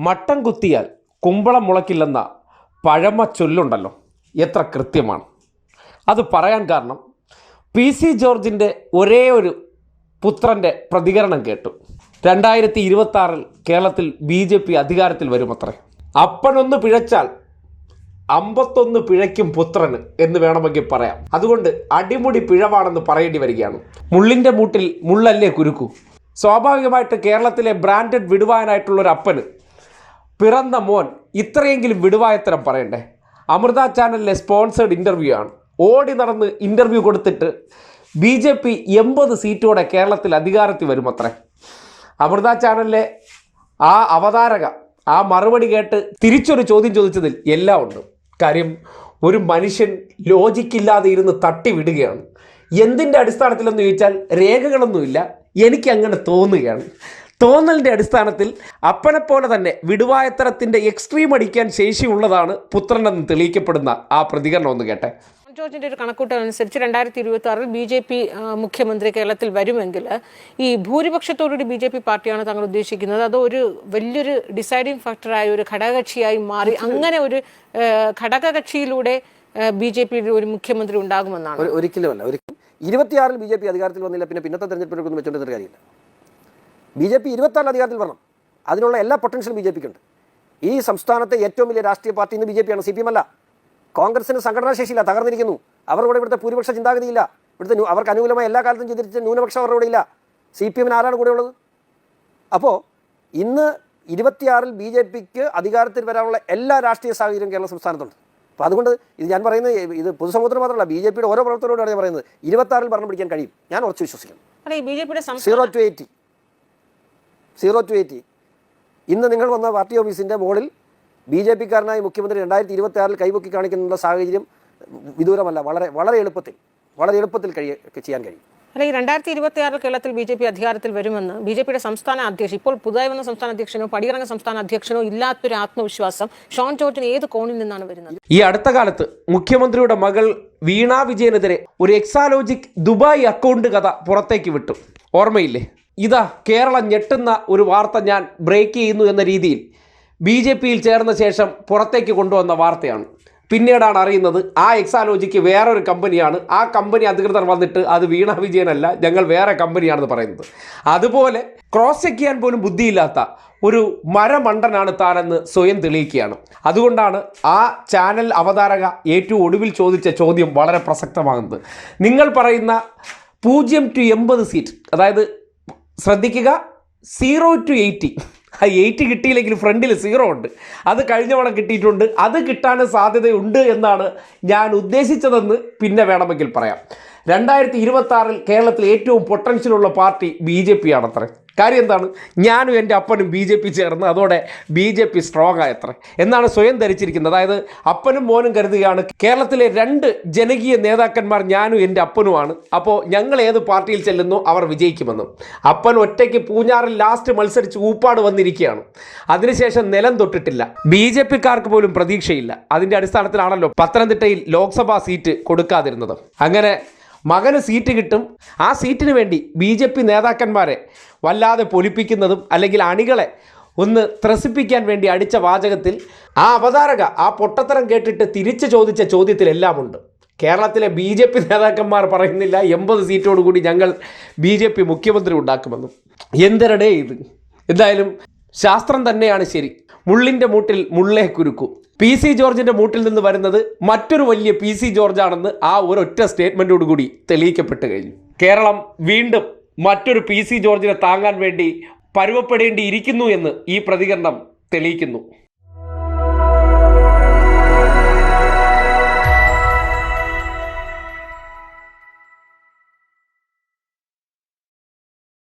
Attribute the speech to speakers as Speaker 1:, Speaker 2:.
Speaker 1: മട്ടം കുത്തിയാൽ കുമ്പളം മുളയ്ക്കില്ലെന്ന പഴമ ചൊല്ലുണ്ടല്ലോ, എത്ര കൃത്യമാണ്. അത് പറയാൻ കാരണം PC ജോർജിൻ്റെ ഒരേ ഒരു പുത്രൻ്റെ പ്രതികരണം കേട്ടു. 2026 കേരളത്തിൽ BJP അധികാരത്തിൽ വരുമത്രേ. അപ്പനൊന്ന് പിഴച്ചാൽ 51 പിഴയ്ക്കും പുത്രന് എന്ന് വേണമെങ്കിൽ പറയാം. അതുകൊണ്ട് അടിമുടി പിഴവാണെന്ന് പറയേണ്ടി വരികയാണ്. മുള്ളിൻ്റെ മൂട്ടിൽ മുള്ളല്ലേ കുരുക്കൂ. സ്വാഭാവികമായിട്ട് കേരളത്തിലെ ബ്രാൻഡഡ് വിടുവാനായിട്ടുള്ളൊരു അപ്പന് പിറന്ന മോൻ ഇത്രയെങ്കിലും വിടുവായത്തരം പറയണ്ടേ. അമൃത ചാനലിലെ സ്പോൺസേഡ് ഇൻ്റർവ്യൂ ആണ്. ഓടി നടന്ന് ഇൻ്റർവ്യൂ കൊടുത്തിട്ട് BJP 80 സീറ്റോടെ കേരളത്തിൽ അധികാരത്തിൽ വരുമത്രേ. അമൃത ചാനലിലെ ആ അവതാരക ആ മറുപടി കേട്ട് തിരിച്ചൊരു ചോദ്യം ചോദിച്ചതിൽ എല്ലാം ഉണ്ട്. കാര്യം, ഒരു മനുഷ്യൻ ലോജിക്കില്ലാതെ ഇരുന്ന് തട്ടി വിടുകയാണ്. എന്തിൻ്റെ അടിസ്ഥാനത്തിലെന്ന് ചോദിച്ചാൽ രേഖകളൊന്നുമില്ല, എനിക്കങ്ങനെ തോന്നുകയാണ്. തോന്നലിൻ്റെ അടിസ്ഥാനത്തിൽ അപ്പനെപ്പോലെ തന്നെ വിടുവായത്തരത്തിൻ്റെ എക്സ്ട്രീം അടിക്കാൻ ശേഷിയുള്ളതാണ് പുത്രനെന്ന് തെളിയിക്കപ്പെടുന്ന ആ പ്രതികരണം ഒന്ന് കേട്ടെ.
Speaker 2: ജോർജിന്റെ ഒരു കണക്കൂട്ടൽ അനുസരിച്ച് 2026 BJP മുഖ്യമന്ത്രി കേരളത്തിൽ വരുമെങ്കിൽ ഈ ഭൂരിപക്ഷത്തോടുകൂടി BJP പാർട്ടിയാണ് തങ്ങൾ ഉദ്ദേശിക്കുന്നത്. അത് ഒരു വലിയൊരു ഡിസൈഡിങ് ഫാക്ടറായ ഒരു ഘടകകക്ഷിയായി മാറി അങ്ങനെ ഒരു ഘടകകക്ഷിയിലൂടെ BJP ഒരു മുഖ്യമന്ത്രി ഉണ്ടാകുമെന്നാണ്.
Speaker 3: ഒരിക്കലുമല്ല. 26 BJP അധികാരത്തിൽ വന്നില്ല, പിന്നത്തെ തെരഞ്ഞെടുപ്പിനൊന്നും വെച്ചോണ്ടിരുന്ന കാര്യമില്ല. BJP 26 അധികാരത്തിൽ വരണം. അതിനുള്ള എല്ലാ പൊട്ടൻഷ്യലും BJPക്ക് ഉണ്ട്. ഈ സംസ്ഥാനത്തെ ഏറ്റവും വലിയ രാഷ്ട്രീയ പാർട്ടി ഇന്ന് BJP ആണ്, CPM അല്ല. കോൺഗ്രസിന് സംഘടനാശേഷിയില്ല, തകർന്നിരിക്കുന്നു. അവരുടെ ഇവിടുത്തെ ഭൂരിപക്ഷ ചിന്താഗതിയില്ല. ഇവിടുത്തെ അവർക്ക് അനുകൂലമായ എല്ലാ കാലത്തും ചിന്തിച്ച ന്യൂനപക്ഷം അവരുടെ ഇല്ല. CPM ആരാണ് കൂടെ ഉള്ളത്? അപ്പോൾ ഇന്ന് 26 BJPക്ക് അധികാരത്തിൽ വരാനുള്ള എല്ലാ രാഷ്ട്രീയ സാഹചര്യവും കേരള സംസ്ഥാനത്തുണ്ട്. അപ്പോൾ അതുകൊണ്ട് ഇത് ഞാൻ പറയുന്നത് ഇത് പൊതുസമൂഹത്തിന് മാത്രമല്ല, BJPയുടെ ഓരോ പ്രവർത്തനത്തോടാണ് ഞാൻ പറയുന്നത്. 26 ഭരണം പിടിക്കാൻ കഴിയും, ഞാൻ ഉറച്ചു വിശ്വസിക്കുന്നു. 0 to 80 ഇന്ന് നിങ്ങൾ വന്ന പാർട്ടി ഓഫീസിൻ്റെ മുകളിൽ BJPക്കാരനായ മുഖ്യമന്ത്രി 2026 കൈപൊക്കി കാണിക്കുന്ന സാഹചര്യം വിദൂരമല്ല. വളരെ എളുപ്പത്തിൽ ചെയ്യാൻ കഴിയും.
Speaker 2: അല്ല, ഈ 2026 കേരളത്തിൽ BJP അധികാരത്തിൽ വരുമെന്ന് BJPയുടെ സംസ്ഥാന അധ്യക്ഷൻ, ഇപ്പോൾ പുതുതായി വന്ന സംസ്ഥാന അധ്യക്ഷനോ പടിയിറങ്ങ സംസ്ഥാന അധ്യക്ഷനോ ഇല്ലാത്തൊരു ആത്മവിശ്വാസം ഷോൺ ജോർജിന് ഏത് കോണിൽ നിന്നാണ് വരുന്നത്? ഈ
Speaker 1: അടുത്ത കാലത്ത് മുഖ്യമന്ത്രിയുടെ മകൾ വീണ വിജയനെതിരെ ഒരു എക്സാലോജിക് ദുബായ് അക്കൗണ്ട് കഥ പുറത്തേക്ക് വിട്ടു, ഓർമ്മയില്ലേ? ഇതാ കേരളം ഞെട്ടുന്ന ഒരു വാർത്ത ഞാൻ ബ്രേക്ക് ചെയ്യുന്നു എന്ന രീതിയിൽ BJPയിൽ ചേർന്ന ശേഷം പുറത്തേക്ക് കൊണ്ടുവന്ന വാർത്തയാണ്. പിന്നീടാണ് അറിയുന്നത് ആ എക്സാലോജിക്ക് വേറൊരു കമ്പനിയാണ്. ആ കമ്പനി അധികൃതർ വന്നിട്ട് അത് വീണ വിജയനല്ല, ഞങ്ങൾ വേറെ കമ്പനിയാണെന്ന് പറയുന്നത്. അതുപോലെ ക്രോസ് ചെക്ക് ചെയ്യാൻ പോലും ബുദ്ധിയില്ലാത്ത ഒരു മരമണ്ടനാണ് താനെന്ന് സ്വയം തെളിയിക്കുകയാണ്. അതുകൊണ്ടാണ് ആ ചാനൽ അവതാരക ഏറ്റവും ഒടുവിൽ ചോദിച്ച ചോദ്യം വളരെ പ്രസക്തമാകുന്നത്. നിങ്ങൾ പറയുന്ന 0 to 80 സീറ്റ്, അതായത് ശ്രദ്ധിക്കുക, 0 to 80, ആ 80 കിട്ടിയില്ലെങ്കിൽ ഫ്രണ്ടിൽ 0 ഉണ്ട്. അത് കഴിഞ്ഞ തവണ കിട്ടിയിട്ടുണ്ട്, അത് കിട്ടാൻ സാധ്യതയുണ്ട് എന്നാണ് ഞാൻ ഉദ്ദേശിച്ചതെന്ന് പിന്നെ വേണമെങ്കിൽ പറയാം. 2026 കേരളത്തിൽ ഏറ്റവും പൊട്ടൻഷ്യലുള്ള പാർട്ടി BJP ആണത്രേ. കാര്യം എന്താണ്? ഞാനും എൻ്റെ അപ്പനും BJP ചേർന്ന് അതോടെ BJP സ്ട്രോങ് ആയത്രേ എന്നാണ് സ്വയം ധരിച്ചിരിക്കുന്നത്. അതായത് അപ്പനും മോനും കരുതുകയാണ് കേരളത്തിലെ 2 ജനകീയ നേതാക്കന്മാർ ഞാനും എൻ്റെ അപ്പനുമാണ്, അപ്പോൾ ഞങ്ങൾ ഏത് പാർട്ടിയിൽ ചെല്ലുന്നോ അവർ വിജയിക്കുമെന്നും. അപ്പൻ ഒറ്റയ്ക്ക് പൂഞ്ഞാറിൽ ലാസ്റ്റ് മത്സരിച്ച് ഊപ്പാട് വന്നിരിക്കുകയാണ്. അതിനുശേഷം നിലം തൊട്ടിട്ടില്ല. BJPക്കാർക്ക് പോലും പ്രതീക്ഷയില്ല. അതിൻ്റെ അടിസ്ഥാനത്തിലാണല്ലോ പത്തനംതിട്ടയിൽ ലോക്സഭാ സീറ്റ് കൊടുക്കാതിരുന്നത്. അങ്ങനെ മകന് സീറ്റ് കിട്ടും, ആ സീറ്റിന് വേണ്ടി BJP നേതാക്കന്മാരെ വല്ലാതെ പൊലിപ്പിക്കുന്നതും അല്ലെങ്കിൽ അണികളെ ഒന്ന് ത്രസിപ്പിക്കാൻ വേണ്ടി അടിച്ച വാചകത്തിൽ ആ അവതാരക ആ പൊട്ടത്തരം കേട്ടിട്ട് തിരിച്ചു ചോദിച്ച ചോദ്യത്തിലെല്ലാം ഉണ്ട്. കേരളത്തിലെ BJP നേതാക്കന്മാർ പറയുന്നില്ല 80 സീറ്റോടുകൂടി ഞങ്ങൾ BJP മുഖ്യമന്ത്രി ഉണ്ടാക്കുമെന്നും. എന്തരടേ ഇത്? എന്തായാലും ശാസ്ത്രം തന്നെയാണ് ശരി. മുള്ളിൻ്റെ മൂട്ടിൽ മുള്ളേ കുരുക്കൂ. PC ജോർജിൻ്റെ മൂട്ടിൽ നിന്ന് വരുന്നത് മറ്റൊരു വലിയ PC ജോർജാണെന്ന് ആ ഒരൊറ്റ സ്റ്റേറ്റ്മെൻറ്റോടുകൂടി തെളിയിക്കപ്പെട്ട് കഴിഞ്ഞു. കേരളം വീണ്ടും മറ്റൊരു PC ജോർജിനെ താങ്ങാൻ വേണ്ടി പരുവപ്പെടേണ്ടിയിരിക്കുന്നു എന്ന് ഈ പ്രതികരണം തെളിയിക്കുന്നു.